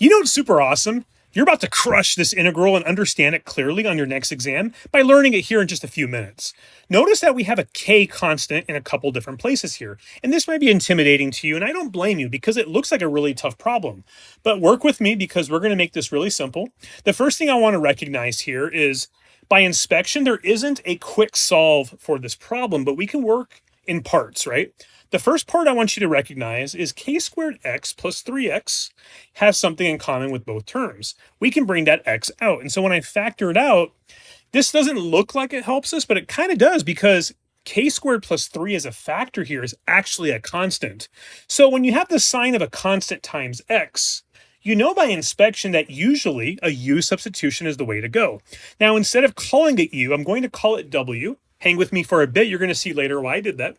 You know what's super awesome? You're about to crush this integral and understand it clearly on your next exam by learning it here in just a few minutes. Notice that we have a k constant in a couple different places here, and this might be intimidating to you, and I don't blame you because it looks like a really tough problem. But work with me because we're going to make this really simple. The first thing I want to recognize here is by inspection, there isn't a quick solve for this problem, but we can work in parts, right? The first part I want you to recognize is k squared x plus 3x has something in common with both terms. We can bring that x out. And so when I factor it out, this doesn't look like it helps us, but it kind of does because k squared plus 3 as a factor here is actually a constant. So when you have the sign of a constant times x, you know by inspection that usually a u substitution is the way to go. Now, instead of calling it u, I'm going to call it w. Hang with me for a bit. You're going to see later why I did that.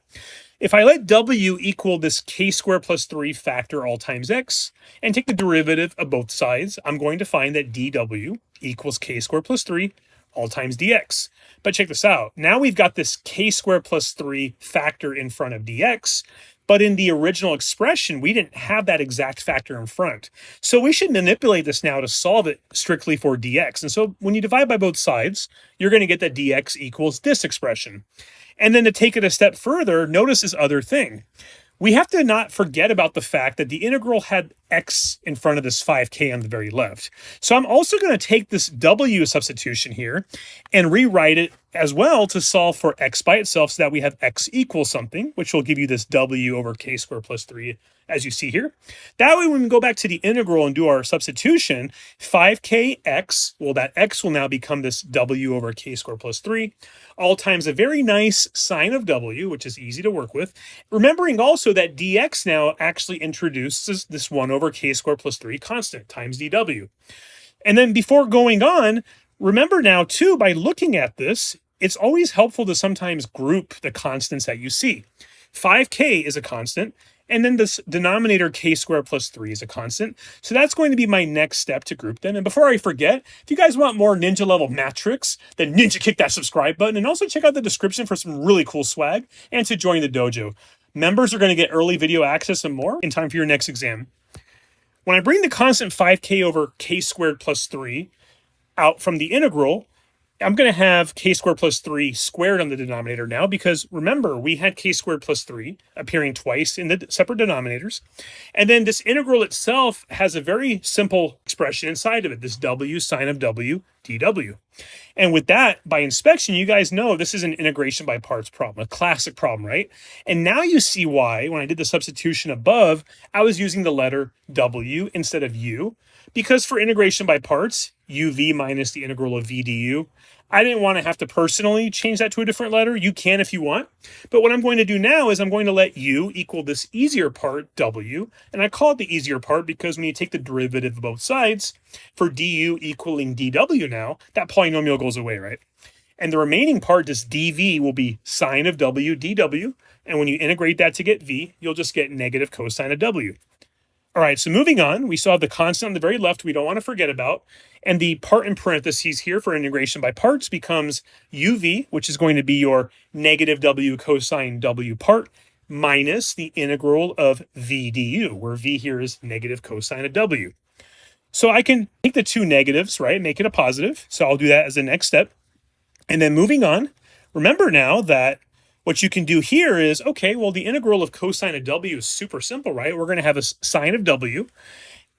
If I let w equal this k squared plus 3 factor all times x and take the derivative of both sides, I'm going to find that dw equals k squared plus 3 all times dx. But check this out. Now we've got this k squared plus 3 factor in front of dx, but in the original expression, we didn't have that exact factor in front. So we should manipulate this now to solve it strictly for dx. And so when you divide by both sides, you're going to get that dx equals this expression. And then to take it a step further, notice this other thing. We have to not forget about the fact that the integral had x in front of this 5k on the very left. So I'm also going to take this w substitution here and rewrite it as well to solve for x by itself so that we have x equals something, which will give you this w over k squared plus 3 as you see here. That way when we go back to the integral and do our substitution, 5kx, well that x will now become this w over k squared plus 3, all times a very nice sine of w, which is easy to work with. Remembering also that dx now actually introduces this 1 over k squared plus 3 constant times dw. And then before going on, remember now too, by looking at this, it's always helpful to sometimes group the constants that you see. 5k is a constant, and then this denominator k squared plus 3 is a constant. So that's going to be my next step to group them. And before I forget, if you guys want more ninja level math tricks, then ninja kick that subscribe button and also check out the description for some really cool swag and to join the dojo. Members are going to get early video access and more in time for your next exam. When I bring the constant 5k over k squared plus 3 out from the integral, I'm going to have k squared plus 3 squared on the denominator now because remember, we had k squared plus 3 appearing twice in the separate denominators. And then this integral itself has a very simple expression inside of it, this w sine of w dw. And with that, by inspection, you guys know this is an integration by parts problem, a classic problem, right? And now you see why, when I did the substitution above, I was using the letter w instead of u, because for integration by parts, uv minus the integral of v du, I didn't want to have to personally change that to a different letter. You can if you want. But what I'm going to do now is I'm going to let u equal this easier part, w. And I call it the easier part because when you take the derivative of both sides, for du equaling dw now, that polynomial goes away, right? And the remaining part, this dv, will be sine of w dw. And when you integrate that to get v, you'll just get negative cosine of w. All right, so moving on, we saw the constant on the very left we don't want to forget about. And the part in parentheses here for integration by parts becomes uv, which is going to be your negative w cosine w part, minus the integral of v du, where v here is negative cosine of w. So I can take the two negatives, right, make it a positive. So I'll do that as the next step. And then moving on, remember now that what you can do here is, okay, well, the integral of cosine of w is super simple, right? We're going to have a sine of w.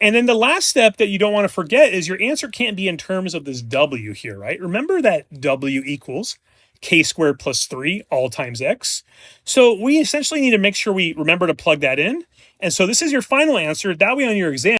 And then the last step that you don't want to forget is your answer can't be in terms of this w here, right? Remember that w equals k squared plus 3 all times x. So we essentially need to make sure we remember to plug that in. And so this is your final answer. That way on your exam,